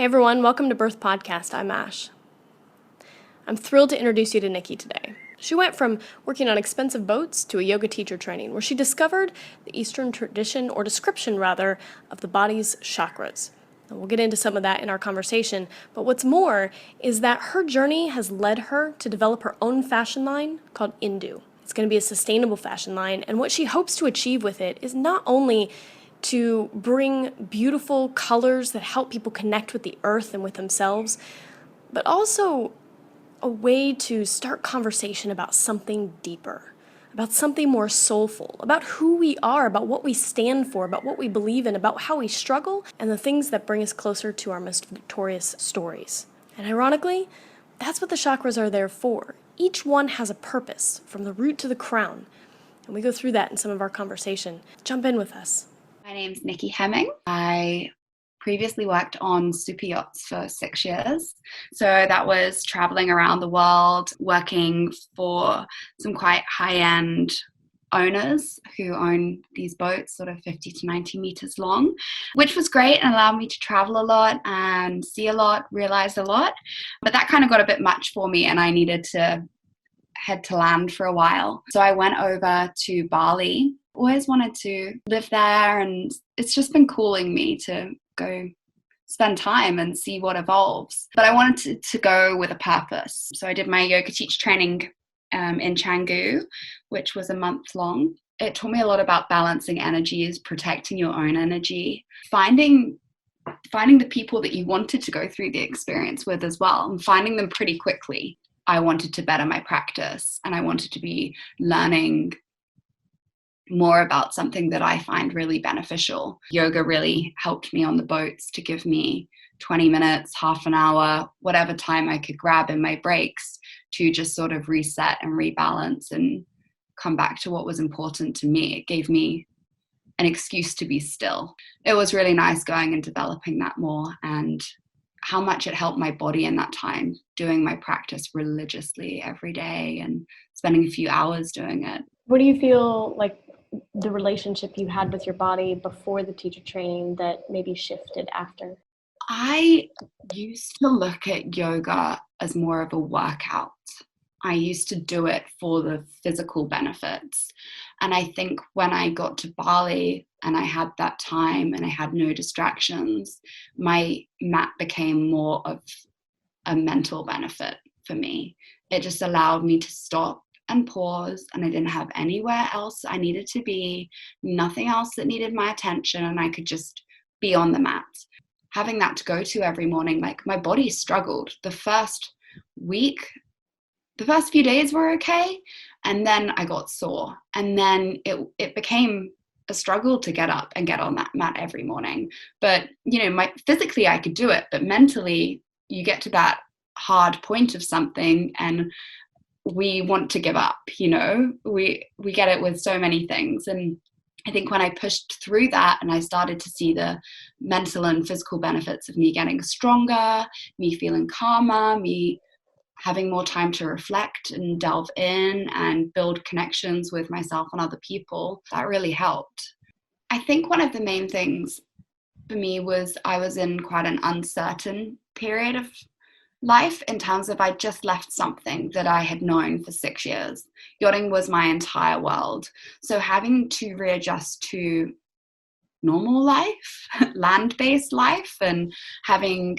Hey everyone, welcome to Birth Podcast. I'm Ash. I'm thrilled to introduce you to Nikki today. She went from working on expensive boats to a yoga teacher training where she discovered the Eastern tradition, or description rather, of the body's chakras. And we'll get into some of that in our conversation, but what's more is that her journey has led her to develop her own fashion line called Indu. It's going to be a sustainable fashion line, and what she hopes to achieve with it is not only to bring beautiful colors that help people connect with the earth and with themselves, but also a way to start conversation about something deeper, about something more soulful, about who we are, about what we stand for, about what we believe in, about how we struggle, and the things that bring us closer to our most victorious stories. And ironically, that's what the chakras are there for. Each one has a purpose, from the root to the crown, and we go through that in some of our conversation. Jump in with us. My name's Nikki Hemming. I previously worked on super yachts for 6 years. So that was traveling around the world, working for some quite high-end owners who own these boats, sort of 50 to 90 meters long, which was great and allowed me to travel a lot and see a lot, realize a lot. But that kind of got a bit much for me and I needed to head to land for a while. So I went over to Bali. Always wanted to live there, and it's just been calling me to go spend time and see what evolves. But I wanted to go with a purpose. So I did my yoga teacher training in Canggu, which was a month long. It taught me a lot about balancing energies, protecting your own energy, finding the people that you wanted to go through the experience with as well, and finding them pretty quickly. I wanted to better my practice, and I wanted to be learning more about something that I find really beneficial. Yoga really helped me on the boats to give me 20 minutes, half an hour, whatever time I could grab in my breaks to just sort of reset and rebalance and come back to what was important to me. It gave me an excuse to be still. It was really nice going and developing that more, and how much it helped my body in that time, doing my practice religiously every day and spending a few hours doing it. What do you feel like the relationship you had with your body before the teacher training that maybe shifted after? I used to look at yoga as more of a workout. I used to do it for the physical benefits. And I think when I got to Bali and I had that time and I had no distractions, my mat became more of a mental benefit for me. It just allowed me to stop and pause, and I didn't have anywhere else I needed to be, nothing else that needed my attention, and I could just be on the mat. Having that to go to every morning, like my body struggled. The first few days were okay, and then I got sore, and then it became a struggle to get up and get on that mat every morning. But physically I could do it, but mentally you get to that hard point of something and we want to give up. We get it with so many things. And I think when I pushed through that and I started to see the mental and physical benefits of me getting stronger, me feeling calmer, me having more time to reflect and delve in and build connections with myself and other people, that really helped. I think one of the main things for me was I was in quite an uncertain period of life in terms of I just left something that I had known for 6 years. Yachting was my entire world. So having to readjust to normal life, land-based life, and having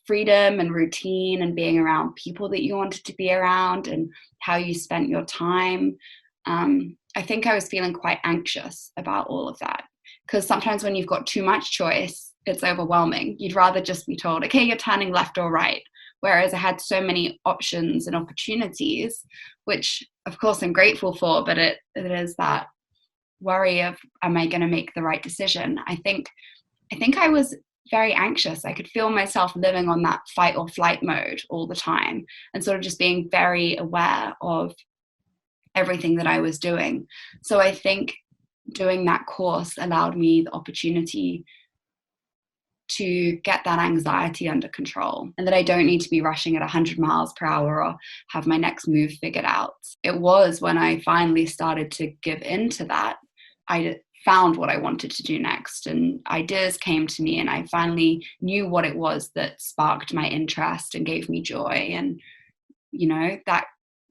freedom and routine and being around people that you wanted to be around and how you spent your time. I think I was feeling quite anxious about all of that, because sometimes when you've got too much choice, it's overwhelming. You'd rather just be told, okay, you're turning left or right. Whereas I had so many options and opportunities, which of course I'm grateful for, but it is that worry of, am I going to make the right decision? I think I was very anxious. I could feel myself living on that fight or flight mode all the time and sort of just being very aware of everything that I was doing. So I think doing that course allowed me the opportunity to get that anxiety under control, and that I don't need to be rushing at 100 miles per hour or have my next move figured out. It was when I finally started to give in to that, I found what I wanted to do next, and ideas came to me, and I finally knew what it was that sparked my interest and gave me joy. And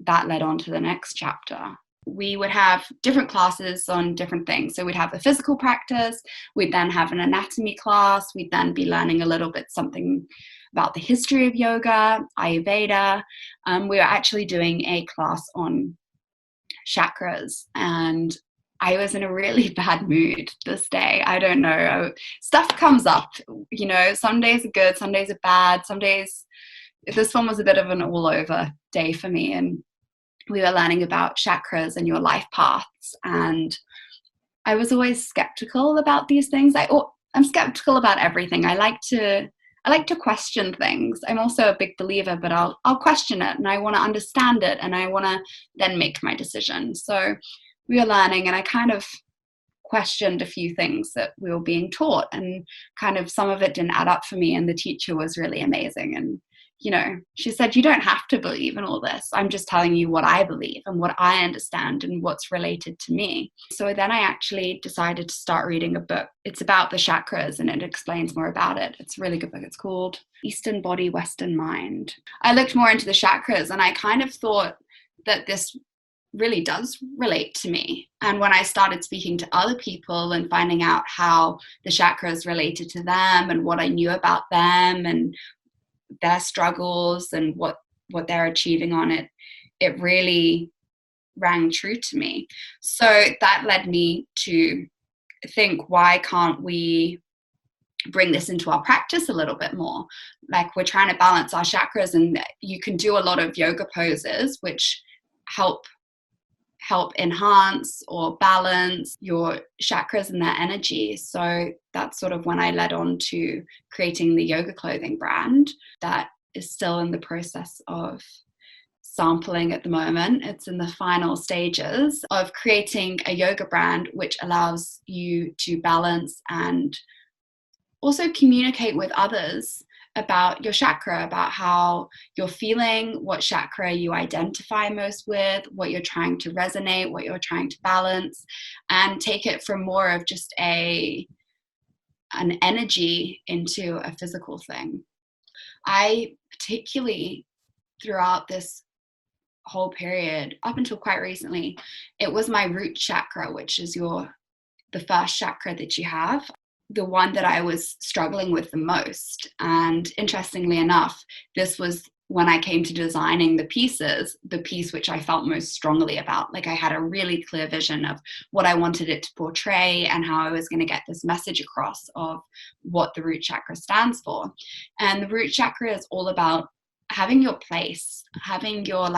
that led on to the next chapter. We would have different classes on different things. So we'd have a physical practice, we'd then have an anatomy class, we'd then be learning a little bit something about the history of yoga, Ayurveda. We were actually doing a class on chakras, and I was in a really bad mood this day. I don't know. Stuff comes up, some days are good, some days are bad, some days. This one was a bit of an all over day for me. And we were learning about chakras and your life paths. And I was always skeptical about these things. I'm skeptical about everything. I like to question things. I'm also a big believer, but I'll question it, and I want to understand it, and I want to then make my decision. So we were learning, and I kind of questioned a few things that we were being taught, and kind of some of it didn't add up for me. And the teacher was really amazing. And she said, you don't have to believe in all this. I'm just telling you what I believe and what I understand and what's related to me. So then I actually decided to start reading a book. It's about the chakras, and it explains more about it. It's a really good book. It's called Eastern Body, Western Mind. I looked more into the chakras, and I kind of thought that this really does relate to me. And when I started speaking to other people and finding out how the chakras related to them and what I knew about them and their struggles and what they're achieving on it, it really rang true to me. So that led me to think, why can't we bring this into our practice a little bit more? Like, we're trying to balance our chakras, and you can do a lot of yoga poses which help enhance or balance your chakras and their energy. So that's sort of when I led on to creating the yoga clothing brand that is still in the process of sampling at the moment. It's in the final stages of creating a yoga brand which allows you to balance and also communicate with others about your chakra, about how you're feeling, what chakra you identify most with, what you're trying to resonate, what you're trying to balance, and take it from more of just an energy into a physical thing. I particularly, throughout this whole period, up until quite recently, it was my root chakra, which is the first chakra that you have, the one that I was struggling with the most. And interestingly enough, this was when I came to designing the pieces, the piece which I felt most strongly about. Like, I had a really clear vision of what I wanted it to portray and how I was going to get this message across of what the root chakra stands for. And the root chakra is all about having your place, having your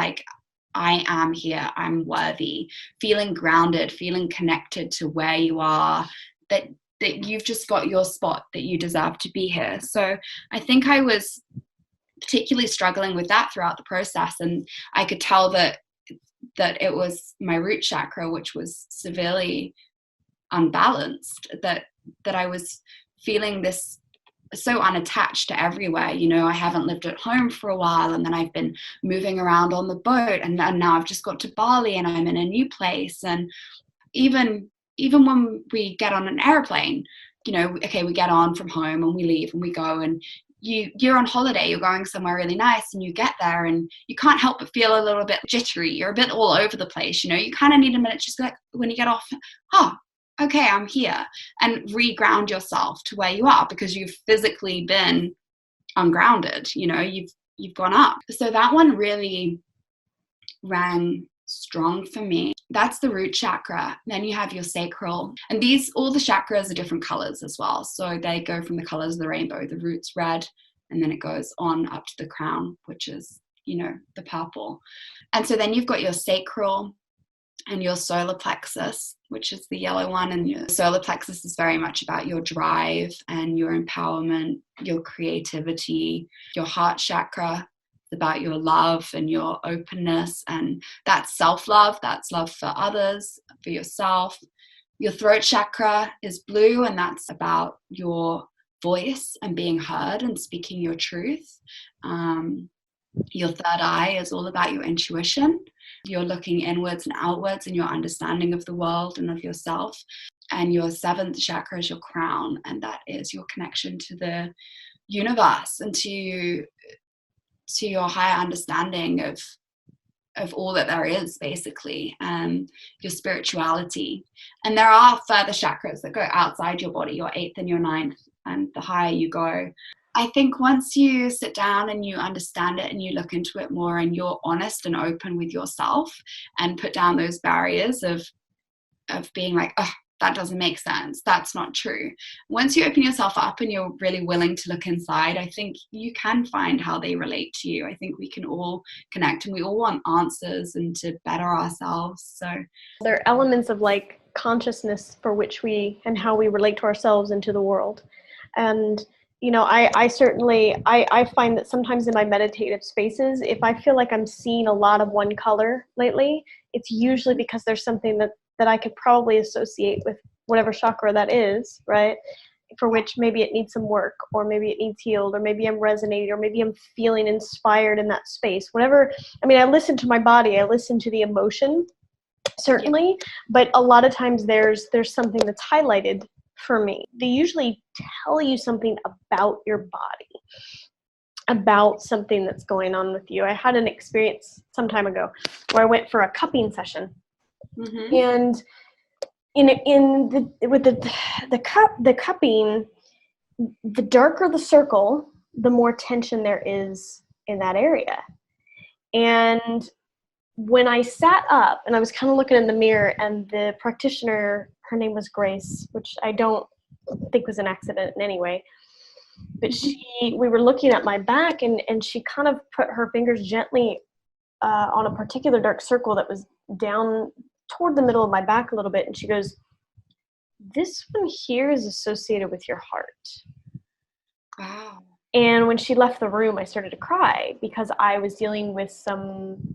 I am here, I'm worthy, feeling grounded, feeling connected to where you are, that you've just got your spot, that you deserve to be here. So I think I was particularly struggling with that throughout the process, and I could tell that it was my root chakra which was severely unbalanced, that I was feeling this so unattached to everywhere. I haven't lived at home for a while, and then I've been moving around on the boat, and now I've just got to Bali and I'm in a new place. And even when we get on an airplane, okay, we get on from home and we leave and we go, and you're on holiday, you're going somewhere really nice, and you get there and you can't help but feel a little bit jittery. You're a bit all over the place. You kind of need a minute just when you get off, okay, I'm here, and re-ground yourself to where you are, because you've physically been ungrounded. You've gone up. So that one really rang strong for me. That's the root chakra. Then you have your sacral, and all the chakras are different colors as well. So they go from the colors of the rainbow. The root's red, and then it goes on up to the crown, which is, the purple. And so then you've got your sacral and your solar plexus, which is the yellow one. And your solar plexus is very much about your drive and your empowerment, your creativity. Your heart chakra, about your love and your openness, and that's self-love, that's love for others, for yourself. Your throat chakra is blue, and that's about your voice and being heard and speaking your truth. Your third eye is all about your intuition. You're looking inwards and outwards in your understanding of the world and of yourself. And your seventh chakra is your crown, and that is your connection to the universe and to your higher understanding of all that there is, basically, and your spirituality. And there are further chakras that go outside your body, your eighth and your ninth, and the higher you go. I think once you sit down and you understand it and you look into it more and you're honest and open with yourself and put down those barriers of being like, oh, that doesn't make sense, that's not true. Once you open yourself up and you're really willing to look inside, I think you can find how they relate to you. I think we can all connect, and we all want answers and to better ourselves. So there are elements of like consciousness for which we and how we relate to ourselves and to the world. And you know, I certainly find that sometimes in my meditative spaces, if I feel like I'm seeing a lot of one color lately, it's usually because there's something that I could probably associate with whatever chakra that is, right? For which maybe it needs some work, or maybe it needs healed, or maybe I'm resonating, or maybe I'm feeling inspired in that space. Whatever, I mean, I listen to my body, I listen to the emotion, certainly, but a lot of times there's something that's highlighted for me. They usually tell you something about your body, about something that's going on with you. I had an experience some time ago where I went for a cupping session. Mm-hmm. And with the cupping, the darker the circle, the more tension there is in that area. And when I sat up and I was kind of looking in the mirror, and the practitioner, her name was Grace, which I don't think was an accident in any way, but we were looking at my back, and she kind of put her fingers gently on a particular dark circle that was down toward the middle of my back a little bit, and she goes, "This one here is associated with your heart." Wow. And when she left the room, I started to cry because I was dealing with some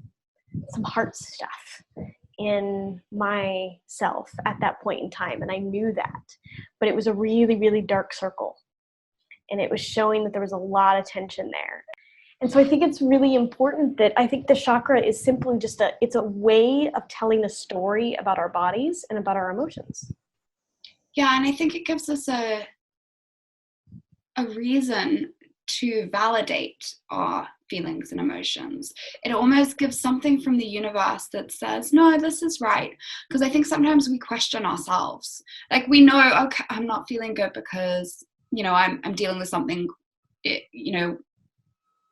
heart stuff in myself at that point in time, and I knew that. But it was a really, really dark circle, and it was showing that there was a lot of tension there. And so I think it's really important that I think the chakra is simply just it's a way of telling a story about our bodies and about our emotions. Yeah, and I think it gives us a reason to validate our feelings and emotions. It almost gives something from the universe that says, no, this is right. Because I think sometimes we question ourselves. Like, we know, okay, I'm not feeling good because, you know, I'm dealing with something, you know,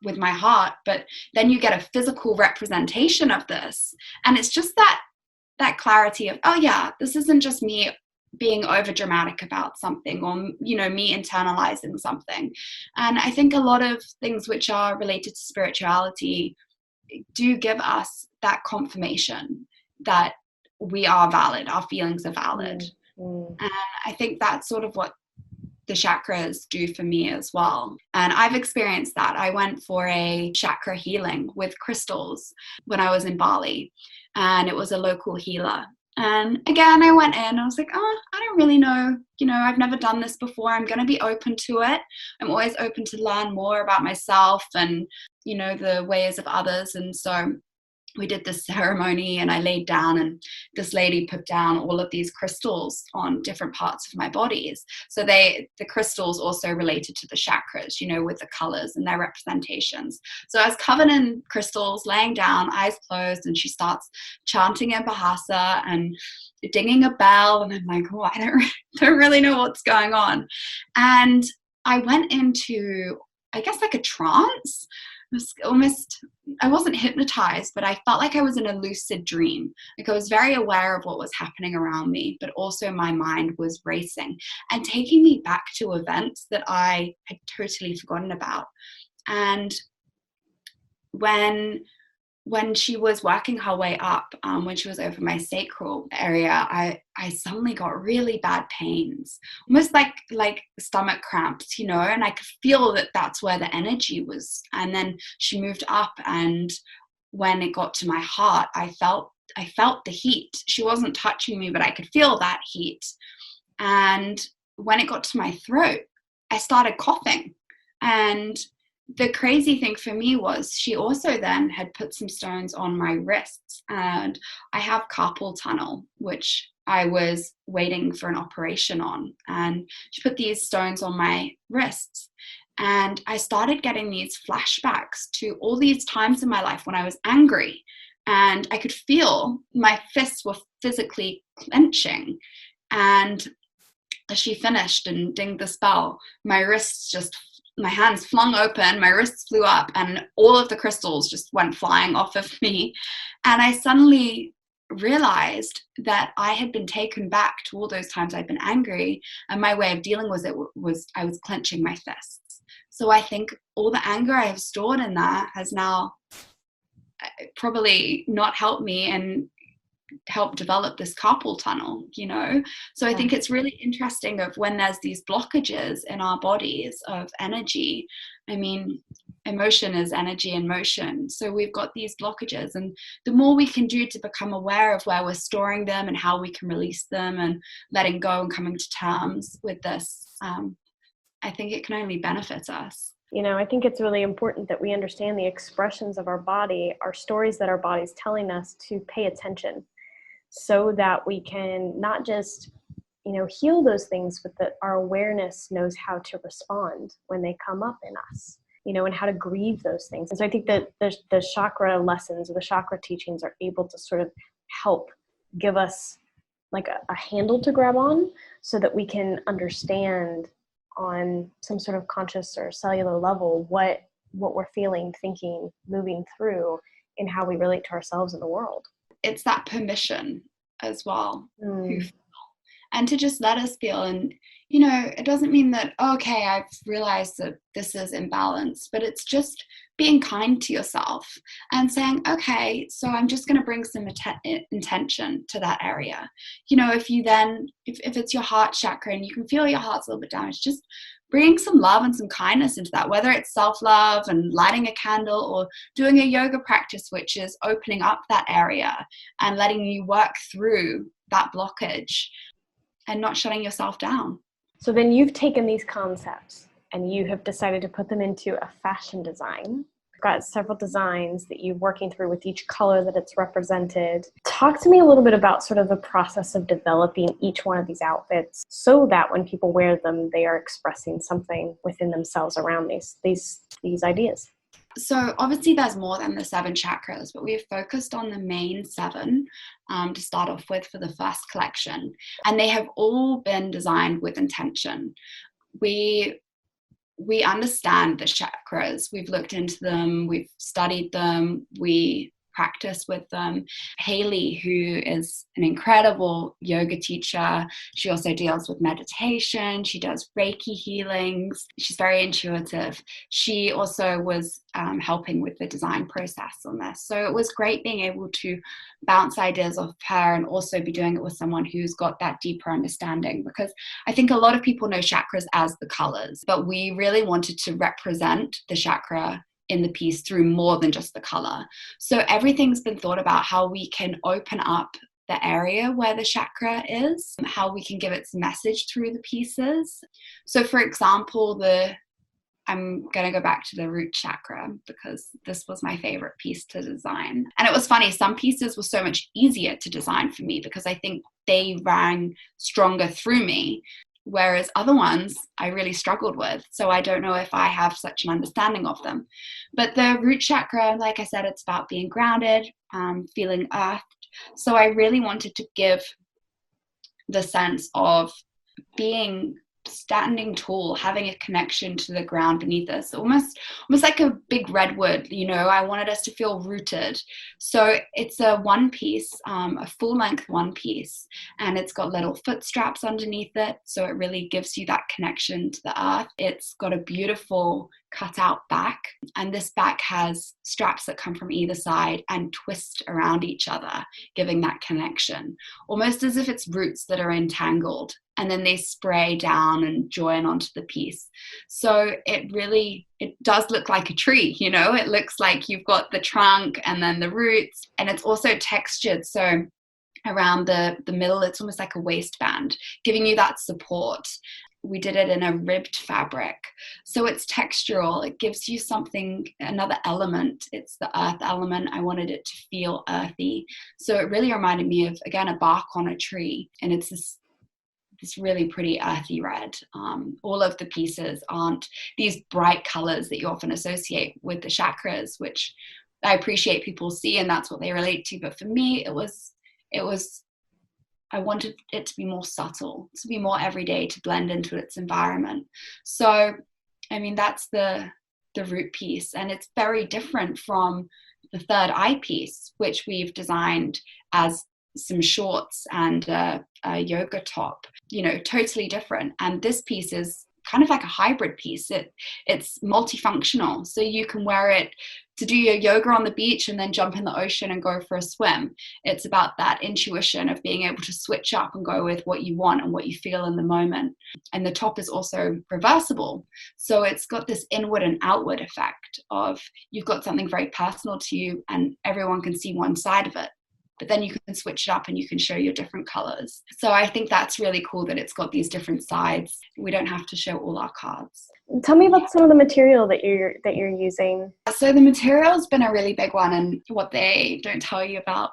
with my heart. But then you get a physical representation of this. And it's just that clarity of, oh yeah, this isn't just me being over dramatic about something, or, you know, me internalizing something. And I think a lot of things which are related to spirituality do give us that confirmation that we are valid, our feelings are valid. Mm-hmm. And I think that's sort of what the chakras do for me as well. And I've experienced that. I went for a chakra healing with crystals when I was in Bali, and it was a local healer. And again, I went in, I was like, oh, I don't really know. You know, I've never done this before. I'm going to be open to it. I'm always open to learn more about myself and, you know, the ways of others. And so we did this ceremony, and I laid down, and this lady put down all of these crystals on different parts of my bodies. So the crystals also related to the chakras, you know, with the colors and their representations. So I was covered in crystals, laying down, eyes closed, and she starts chanting in Bahasa and dinging a bell. And I'm like, oh, I don't really know what's going on. And I went into, I guess, like a trance. I wasn't hypnotized, but I felt like I was in a lucid dream. Like, I was very aware of what was happening around me, but also my mind was racing and taking me back to events that I had totally forgotten about. And when she was working her way up, when she was over my sacral area, I suddenly got really bad pains, almost like stomach cramps, you know, and I could feel that that's where the energy was. And then she moved up, and when it got to my heart, I felt the heat. She wasn't touching me, but I could feel that heat. And when it got to my throat, I started coughing. And the crazy thing for me was she also then had put some stones on my wrists, and I have carpal tunnel, which I was waiting for an operation on, and she put these stones on my wrists. And I started getting these flashbacks to all these times in my life when I was angry, and I could feel my fists were physically clenching. And as she finished and dinged the spell, my hands flung open, my wrists flew up, and all of the crystals just went flying off of me. And I suddenly realized that I had been taken back to all those times I'd been angry, and my way of dealing with it was I was clenching my fists. So I think all the anger I have stored in that has now probably not helped me and help develop this carpal tunnel, So I think it's really interesting of when there's these blockages in our bodies of energy. I mean, emotion is energy in motion. So we've got these blockages, and the more we can do to become aware of where we're storing them and how we can release them and letting go and coming to terms with this, I think it can only benefit us. I think it's really important that we understand the expressions of our body, our stories that our body's telling us to pay attention, so that we can not just, heal those things, but that our awareness knows how to respond when they come up in us, and how to grieve those things. And so I think that the chakra lessons or the chakra teachings are able to sort of help give us like a handle to grab on, so that we can understand on some sort of conscious or cellular level what we're feeling, thinking, moving through, and how we relate to ourselves in the world. It's that permission as well, and to just let us feel. And it doesn't mean that, okay, I've realized that this is imbalanced, but it's just being kind to yourself and saying, okay, so I'm just going to bring some intention to that area. If it's your heart chakra and you can feel your heart's a little bit damaged, just bringing some love and some kindness into that, whether it's self-love and lighting a candle or doing a yoga practice, which is opening up that area and letting you work through that blockage and not shutting yourself down. So then you've taken these concepts and you have decided to put them into a fashion design. You've got several designs that you're working through with each color that it's represented. Talk to me a little bit about sort of the process of developing each one of these outfits, so that when people wear them, they are expressing something within themselves around these ideas. So obviously there's more than the 7 chakras, but we've focused on the main 7 to start off with for the first collection. And they have all been designed with intention. We understand the chakras. We've looked into them. We've studied them. We practice with them. Haley, who is an incredible yoga teacher, she also deals with meditation. She does Reiki healings. She's very intuitive. She also was helping with the design process on this. So it was great being able to bounce ideas off her and also be doing it with someone who's got that deeper understanding, because I think a lot of people know chakras as the colors, but we really wanted to represent the chakra in the piece through more than just the color. So everything's been thought about how we can open up the area where the chakra is, how we can give its message through the pieces. So for example, I'm going to go back to the root chakra because this was my favorite piece to design. And it was funny, some pieces were so much easier to design for me because I think they rang stronger through me, whereas other ones I really struggled with. So I don't know if I have such an understanding of them. But the root chakra, like I said, it's about being grounded, feeling earthed. So I really wanted to give the sense of being standing tall, having a connection to the ground beneath us, almost like a big redwood. I wanted us to feel rooted. So it's a one piece, a full length one piece, and it's got little foot straps underneath it, so it really gives you that connection to the earth. It's got a beautiful cut out back, and this back has straps that come from either side and twist around each other, giving that connection, almost as if it's roots that are entangled, and then they spray down and join onto the piece. So it does look like a tree, it looks like you've got the trunk and then the roots, and it's also textured. So around the middle, it's almost like a waistband, giving you that support. we did it in a ribbed fabric. So it's textural. It gives you something, another element. It's the earth element. I wanted it to feel earthy. So it really reminded me of, again, a bark on a tree. And it's this really pretty earthy red. All of the pieces aren't these bright colors that you often associate with the chakras, which I appreciate people see and that's what they relate to. But for me, it was I wanted it to be more subtle, to be more everyday, to blend into its environment. So, I mean, that's the root piece, and it's very different from the third eye piece, which we've designed as some shorts and a yoga top, totally different. And this piece is kind of like a hybrid piece. It's multifunctional. So you can wear it to do your yoga on the beach and then jump in the ocean and go for a swim. It's about that intuition of being able to switch up and go with what you want and what you feel in the moment. And the top is also reversible. So it's got this inward and outward effect of you've got something very personal to you and everyone can see one side of it. But then you can switch it up and you can show your different colors. So I think that's really cool that it's got these different sides. We don't have to show all our cards. Tell me about some of the material that you're using. So the material's been a really big one, and what they don't tell you about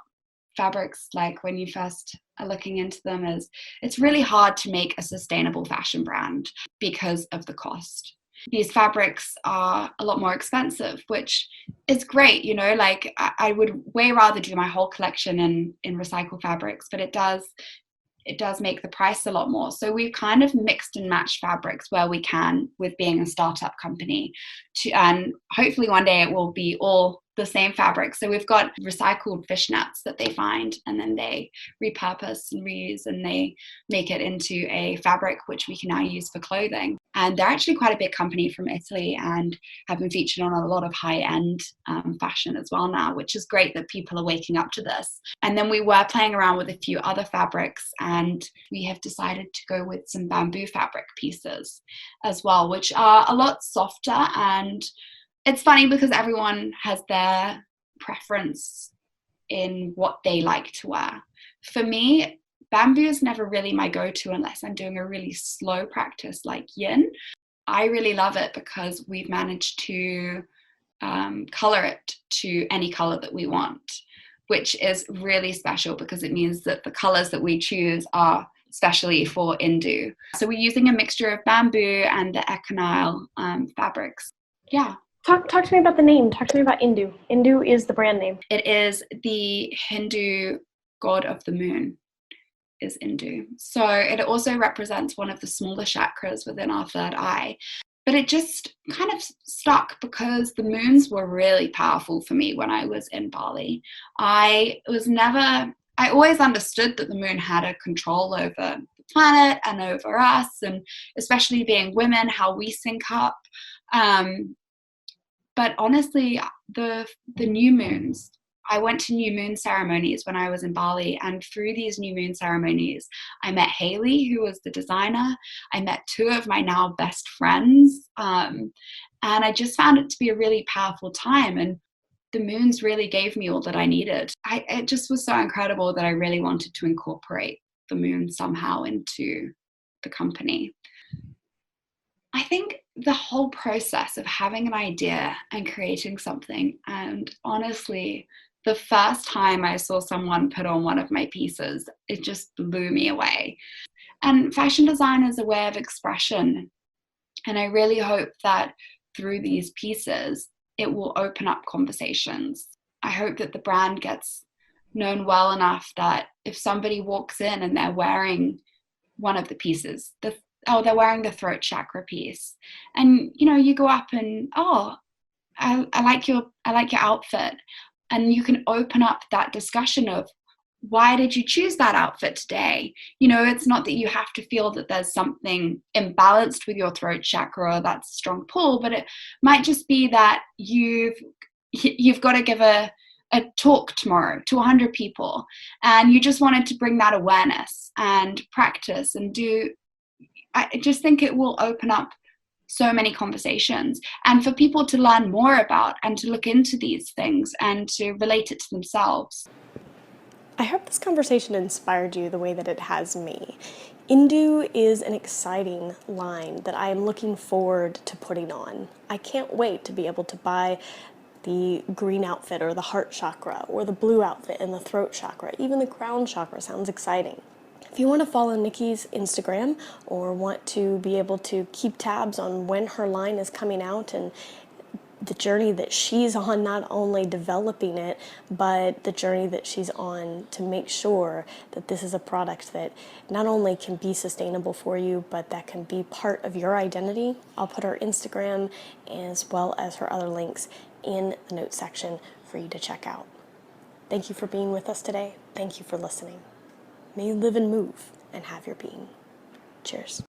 fabrics, like when you first are looking into them, is it's really hard to make a sustainable fashion brand because of the cost. These fabrics are a lot more expensive, which is great, like I would way rather do my whole collection in recycled fabrics, but it does make the price a lot more. So we've kind of mixed and matched fabrics where we can with being a startup company, and hopefully one day it will be all the same fabric. So we've got recycled fishnets that they find, and then they repurpose and reuse, and they make it into a fabric which we can now use for clothing. And they're actually quite a big company from Italy and have been featured on a lot of high-end fashion as well now, which is great that people are waking up to this. And then we were playing around with a few other fabrics, and we have decided to go with some bamboo fabric pieces as well, which are a lot softer. And it's funny because everyone has their preference in what they like to wear. For me, bamboo is never really my go-to unless I'm doing a really slow practice like yin. I really love it because we've managed to color it to any color that we want, which is really special because it means that the colors that we choose are especially for Indu. So we're using a mixture of bamboo and the econyl fabrics. Yeah. Talk to me about the name. Talk to me about Indu. Indu is the brand name. It is the Hindu god of the moon, is Indu. So it also represents one of the smaller chakras within our third eye. But it just kind of stuck because the moons were really powerful for me when I was in Bali. I always understood that the moon had a control over the planet and over us, and especially being women, how we sync up. But honestly, the new moons, I went to new moon ceremonies when I was in Bali, and through these new moon ceremonies, I met Haley, who was the designer. I met two of my now best friends, and I just found it to be a really powerful time, and the moons really gave me all that I needed. It just was so incredible that I really wanted to incorporate the moon somehow into the company. I think the whole process of having an idea and creating something, and honestly, the first time I saw someone put on one of my pieces, it just blew me away. And fashion design is a way of expression. And I really hope that through these pieces, it will open up conversations. I hope that the brand gets known well enough that if somebody walks in and they're wearing one of the pieces, they're wearing the throat chakra piece, and you go up and I like your outfit, and you can open up that discussion of why did you choose that outfit today. It's not that you have to feel that there's something imbalanced with your throat chakra or that's a strong pull, but it might just be that you've got to give a talk tomorrow to 100 people, and you just wanted to bring that awareness and practice and do. I just think it will open up so many conversations, and for people to learn more about and to look into these things and to relate it to themselves. I hope this conversation inspired you the way that it has me. Indu is an exciting line that I am looking forward to putting on. I can't wait to be able to buy the green outfit or the heart chakra or the blue outfit and the throat chakra. Even the crown chakra sounds exciting. If you want to follow Nikki's Instagram or want to be able to keep tabs on when her line is coming out and the journey that she's on, not only developing it, but the journey that she's on to make sure that this is a product that not only can be sustainable for you, but that can be part of your identity. I'll put her Instagram as well as her other links in the notes section for you to check out. Thank you for being with us today. Thank you for listening. May you live and move and have your being. Cheers.